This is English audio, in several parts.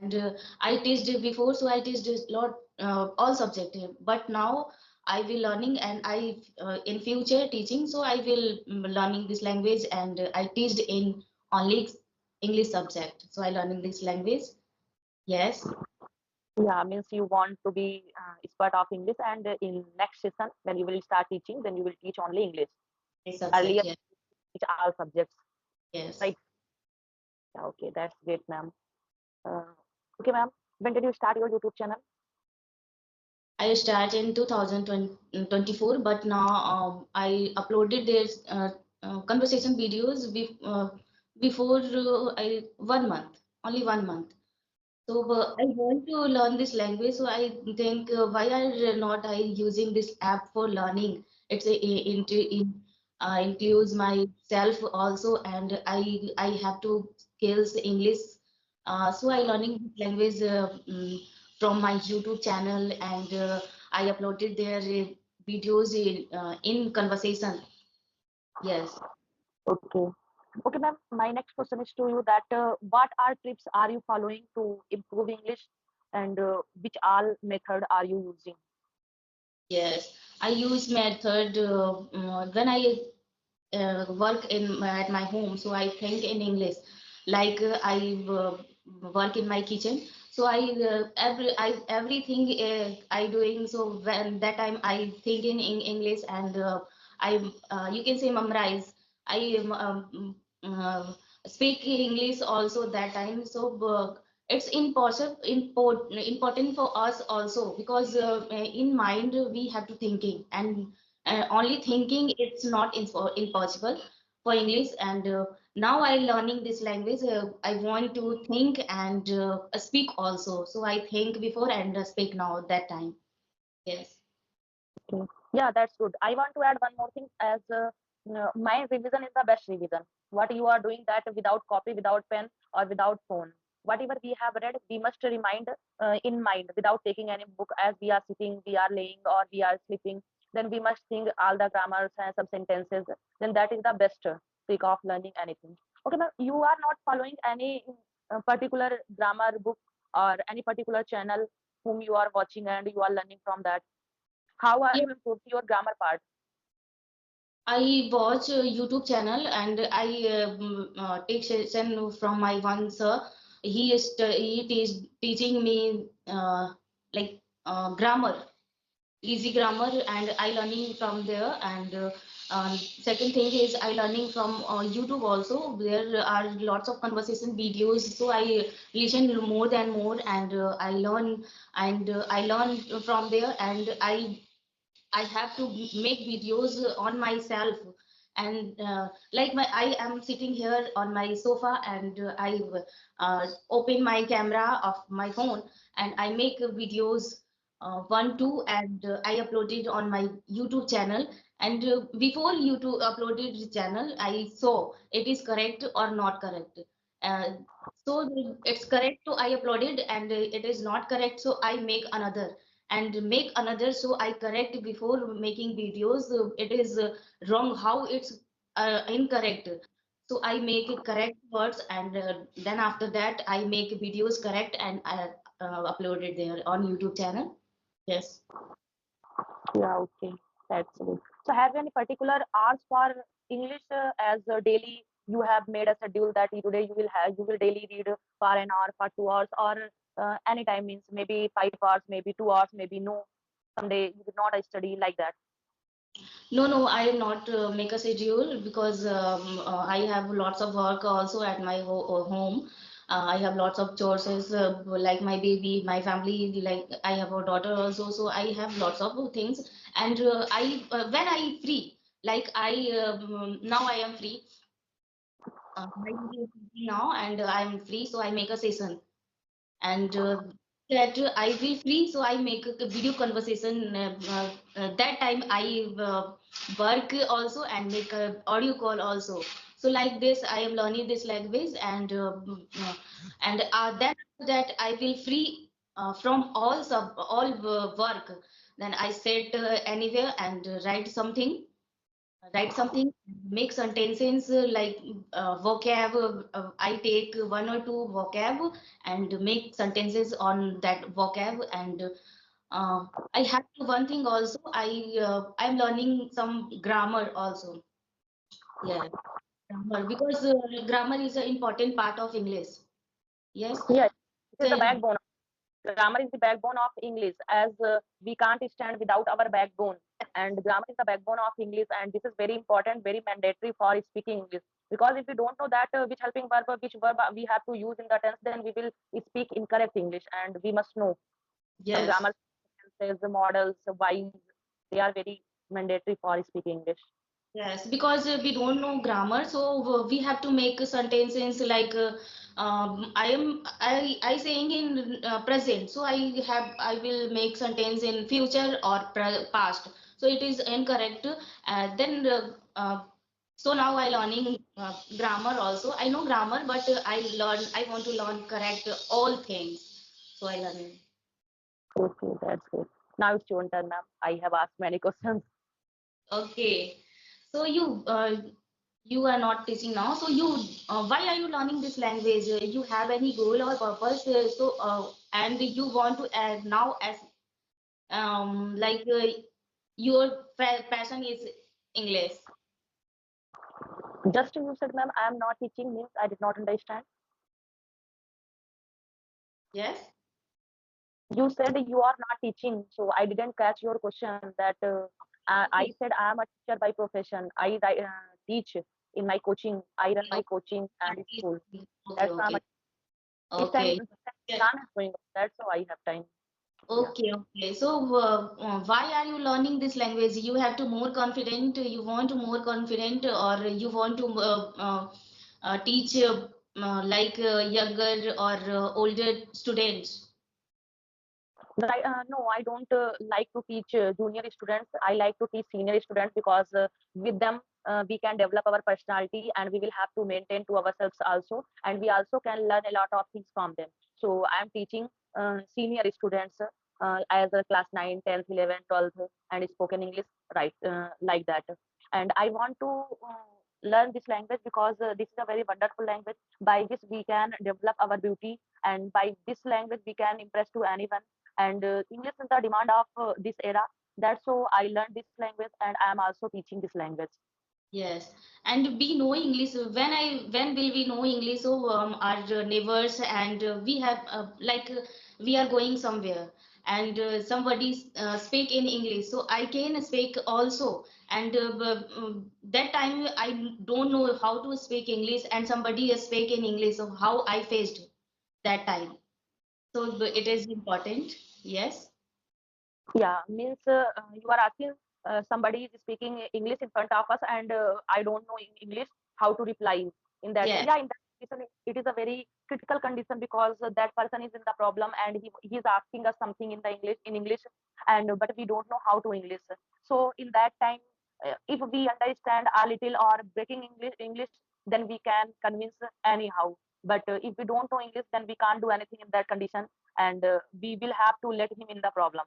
And I teached before, so I teached a lot all subject. But now I will learning, and I in future teaching, so I will learning this language, and I teached in only English subject. So I learning this language. Yes, Yeah, means you want to be expert of English, and in next session when you will start teaching, then you will teach only English. this Earlier, subject. Yes, teach all subjects, yes. right? Yeah, okay, that's great, ma'am. Uh, okay, ma'am. When did you start your YouTube channel? I started in 2024, but now I uploaded this conversation videos before I 1 month, only 1 month. So I want to learn this language. So I think why are not I using this app for learning? It's includes myself also, and I have to skills English. So I learning this language from my YouTube channel, and I uploaded their videos in conversation. Yes. Okay. Okay, ma'am. My next question is to you that what are tips are you following to improve English, and which all method are you using? Yes, I use method when I work at my home, so I think in English. Like I work in my kitchen, so everything I doing. So when that time I think in English, and I you can say memorize. I speak English also that time. So it's important for us also, because in mind we have to thinking, and only thinking it's not impossible for English. And now I learning this language, I want to think and speak also. So I think before and speak now that time. Yes. Okay. Yeah, that's good. I want to add one more thing as my revision is the best revision. What you are doing that without copy, without pen, or without phone. Whatever we have read, we must remind in mind without taking any book as we are sitting, we are laying, or we are sleeping. Then we must think all the grammars and some sentences. Then that is the best trick of learning anything. Okay, now you are not following any particular grammar book or any particular channel whom you are watching and you are learning from that. How are Yeah, you improving your grammar part? I watch YouTube channel, and I take session from my one sir. He is teaching me like grammar, easy grammar, and I learning from there. And second thing is I learning from YouTube also. There are lots of conversation videos, so I listen more than more, and I learn, and I learn from there. And I have to make videos on myself. And like I am sitting here on my sofa, and I open my camera of my phone, and I make videos, one, two, and I uploaded on my YouTube channel. And before YouTube uploaded the channel, I saw it is correct or not correct. Uh, so it's correct, so I uploaded, and it is not correct, so I make another, so I correct before making videos. It is wrong how it's incorrect, so I make it correct words, and then after that I make videos correct, and I upload it there on YouTube channel. Yes. Yeah, okay, that's good. So, have you any particular hours for English as daily? You have made a schedule that today you will daily read for an hour, for 2 hours, or any time means maybe 5 hours, maybe 2 hours, maybe no. Someday you will not study like that. No, no, I will not make a schedule, because I have lots of work also at my home. I have lots of chores, like my baby, my family, like I have a daughter also, so I have lots of things. And I when I free, like I now I am free. My baby is free now, and I am free, so I make a session. And that I will free, so I make a video conversation. That time I work also, and make a audio call also. So like this, I am learning this language, and then after that I will free from all work. Then I sit anywhere and write something, write something, make sentences like vocab. I take one or two vocab and make sentences on that vocab. And I have to one thing also. I'm learning some grammar also. Yeah, grammar, because grammar is an important part of English. Yes. Yeah, it is the So, backbone. Grammar is the backbone of English, as we can't stand without our backbone. And grammar is the backbone of English, and this is very important, very mandatory for speaking English. Because if we don't know that which helping verb, which verb we have to use in the tense, then we will speak incorrect English. And we must know some yes. grammar sentences, models, wise. They are very mandatory for speaking English. Yes, because we don't know grammar, so we have to make sentences like I saying in present, so I will make sentence in future or past, so it is incorrect. Then so now I learning grammar also. I know grammar, but I want to learn correct all things, so I learn. Okay, that's good. Now it's your turn, ma'am. I have asked many questions. Okay, so you are not teaching now. So why are you learning this language? You have any goal or purpose? And you want to add now as like your passion is English. Just you said, ma'am, I am not teaching means I did not understand. Yes. You said you are not teaching, so I didn't catch your question. That I Okay. said I am a teacher by profession. I teach in my coaching. I run my coaching and school. Okay. That's why I'm Okay. this time Okay. Yeah. exam is going on. That's how I have time. Yeah. Okay, okay. So, why are you learning this language? You have to more confident, you want to more confident, or you want to teach like younger or older students? Right, no, I don't like to teach junior students. I like to teach senior students because with them we can develop our personality and we will have to maintain to ourselves also, and we also can learn a lot of things from them. So I am teaching senior students as a class 9, 10th, 11th, 12th, and spoken English, right, like that. And I want to learn this language because this is a very wonderful language by which we can develop our beauty, and by this language we can impress to anyone, and English is the demand of this era. That's so I learned this language and I am also teaching this language. Yes, and we know English. When will we know English? So our neighbors and we have like we are going somewhere and somebody speak in English, so I can speak also. And that time I don't know how to speak English, and somebody speak in English. So how I faced that time. So it is important. Yes. Yeah, means you are asking somebody is speaking English in front of us, and I don't know in English how to reply in that. Yes. Yeah, in that condition, it is a very critical condition because that person is in the problem and he is asking us something in the English, and but we don't know how to English. So in that time, if we understand a little or breaking English, then we can convince anyhow. But if we don't know English, then we can't do anything in that condition, and we will have to let him in the problem.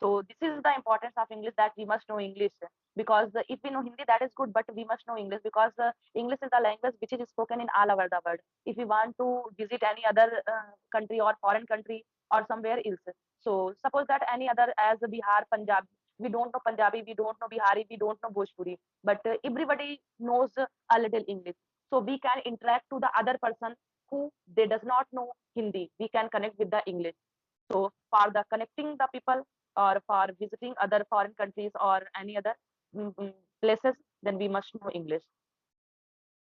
So this is the importance of English, that we must know English, because if we know Hindi, that is good, but we must know English because English is the language which is spoken in all over the world. If we want to visit any other country or foreign country or somewhere else, so suppose that any other as Bihar, Punjab, we don't know Punjabi, we don't know Bihari, we don't know Bhojpuri, but everybody knows a little English. So we can interact to the other person who they does not know Hindi. We can connect with the English. So for the connecting the people or for visiting other foreign countries or any other places, then we must know English.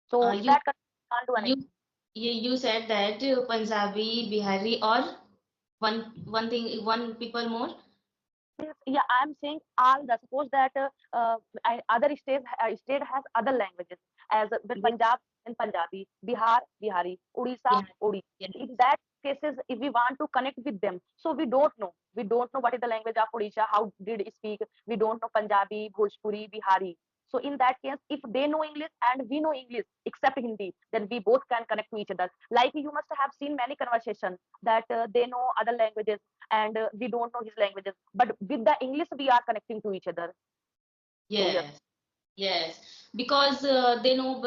So in You that country, we can't do you anything. you said that Punjabi, Bihari, or one thing, one people more. Yeah, I'm saying all the suppose that other state has other languages as with Yes, Punjab and Punjabi, Bihar, Bihari, Odisha, Bihari. Odisha. Yes. In that cases, if we want to connect with them, so we don't know what is the language of Odisha, how did it speak, we don't know Punjabi, Bhojpuri, Bihari. So in that case, if they know English and we know English except Hindi, then we both can connect to each other. Like you must have seen many conversations that they know other languages and we don't know his languages, but with the English we are connecting to each other. So yes. Yes. Yes, because they know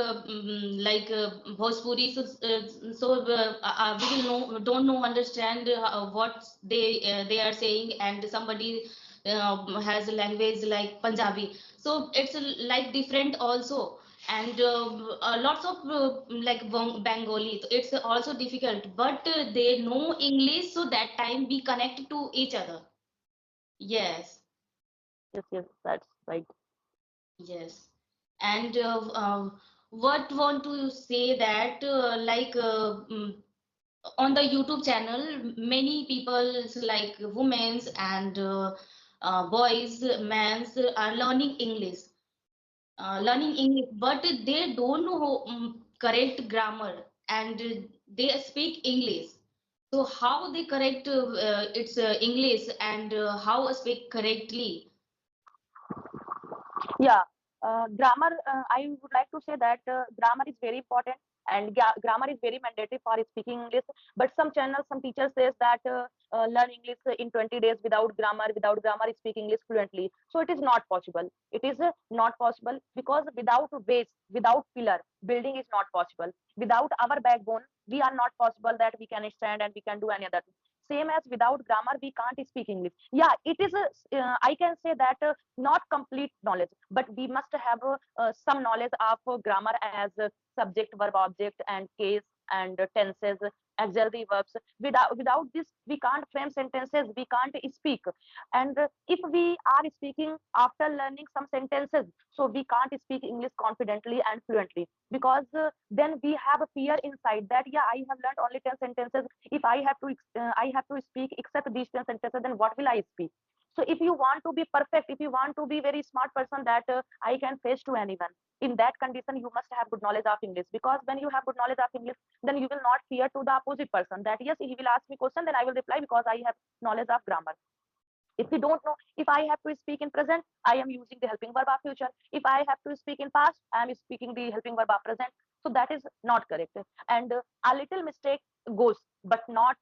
like Bhojpuri, we will know don't know understand what they are saying, and somebody has a language like Punjabi, so it's like different also, and lots of like Bengali, so it's also difficult, but they know English, so that time we connect to each other. Yes. Yes, yes, that's right. Yes, and what want to say that on the YouTube channel, many people like women's and boys, men's are learning English, but they don't know correct grammar and they speak English. So how they correct its English and how speak correctly? Yeah, grammar. I would like to say that grammar is very important, and grammar is very mandatory for speaking English. But some channels, some teachers says that learn English in 20 days without grammar, speak English fluently. So it is not possible. It is not possible because without base, without pillar, building is not possible. Without our backbone, we are not possible that we can stand and we can do any other thing. Same as without grammar, we can't speak English. Yeah, it is. I can say that. Not complete knowledge, but we must have some knowledge of grammar as subject, verb, object, and case and tenses, auxiliary verbs. Without this, we can't frame sentences. We can't speak. And if we are speaking after learning some sentences, so we can't speak English confidently and fluently because then we have a fear inside that yeah, I have learned only 10 sentences. If I have to speak except these 10 sentences, then what will I speak? So if you want to be perfect, if you want to be very smart person that I can face to anyone, in that condition you must have good knowledge of English, because when you have good knowledge of English, then you will not fear to the opposite person that yes, he will ask me question, then I will reply because I have knowledge of grammar. If we don't know, if I have to speak in present, I am using the helping verb of future. If I have to speak in past, I am speaking the helping verb of present. So that is not correct. And a little mistake goes, but not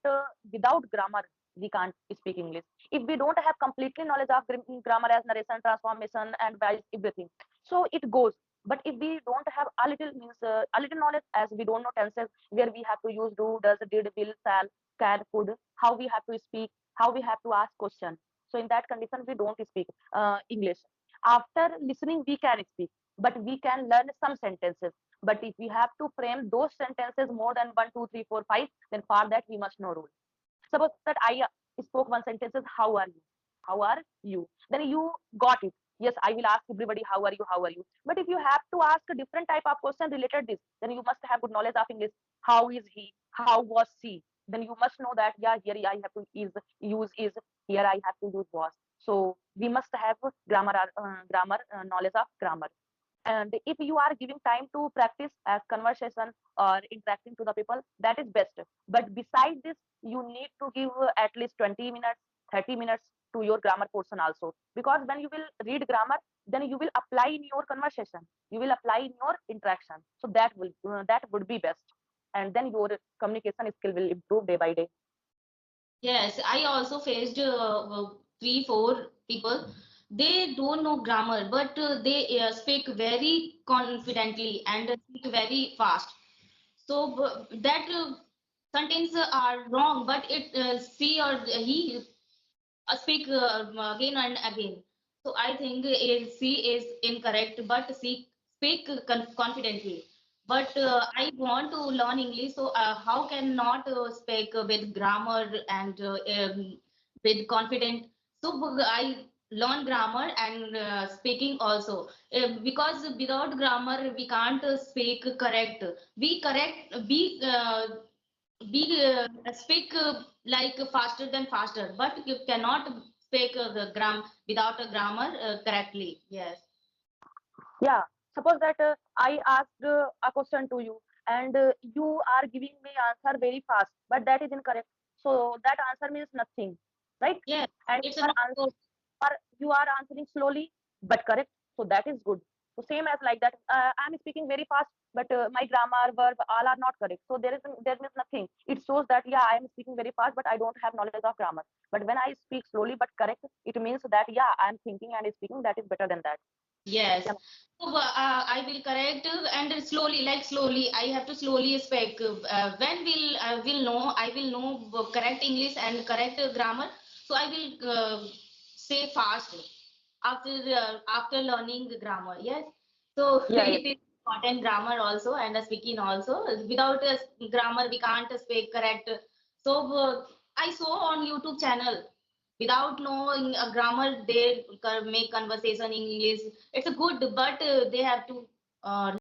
without grammar we can't speak English. If we don't have completely knowledge of grammar as narration, transformation, and everything, so it goes. But if we don't have a little means a little knowledge, as we don't know tenses, where we have to use do, does, did, will, shall, can, could, how we have to speak, how we have to ask question. So in that condition, we don't speak English. After listening, we can speak, but we can learn some sentences. But if we have to frame those sentences more than one, two, three, four, five, then for that we must know rule. Suppose that I spoke one sentence is how are you? How are you? Then you got it. Yes, I will ask everybody how are you? How are you? But if you have to ask a different type of question related this, then you must have good knowledge of English. How is he? How was she? Then you must know that yeah, here I have to use is, here I have to use was. So we must have grammar knowledge of grammar. And if you are giving time to practice as conversation or interacting to the people, that is best. But beside this, you need to give at least 20 minutes, 30 minutes to your grammar portion also, because when you will read grammar, then you will apply in your conversation, you will apply in your interaction, so that would be best, and then your communication skill will improve day by day. Yes, I also faced three, four people. They don't know grammar, but they speak very confidently and speak very fast. So that sentence are wrong, but it she or he speak again and again. So I think C is incorrect, but C speak confidently. But I want to learn English, so how can not speak with grammar and with confident? So I learn grammar and speaking also, because without grammar we can't speak correct. We speak like faster than faster, but you cannot speak the without a grammar correctly. Yes. Yeah, suppose that I asked a question to you, and you are giving me answer very fast, but that is incorrect. So that answer means nothing, right? Yes. And It's not good. you are answering slowly but correct, so that is good. So same as like that, I'm speaking very fast, but my grammar, verb, all are not correct, so there means nothing. It shows that yeah, I am speaking very fast, but I don't have knowledge of grammar. But when I speak slowly but correct, it means that yeah, I am thinking and speaking, that is better than that. Yes. Yeah. I will correct and slowly, like slowly. I have to slowly speak. When will know? I will know correct English and correct grammar. So I will say fast after learning the grammar. Yes. So Yeah, yeah. it is important grammar also and speaking also. Without grammar, we can't speak correct. So I saw on YouTube channel without knowing a grammar they make conversation in English. It's a good, but they have to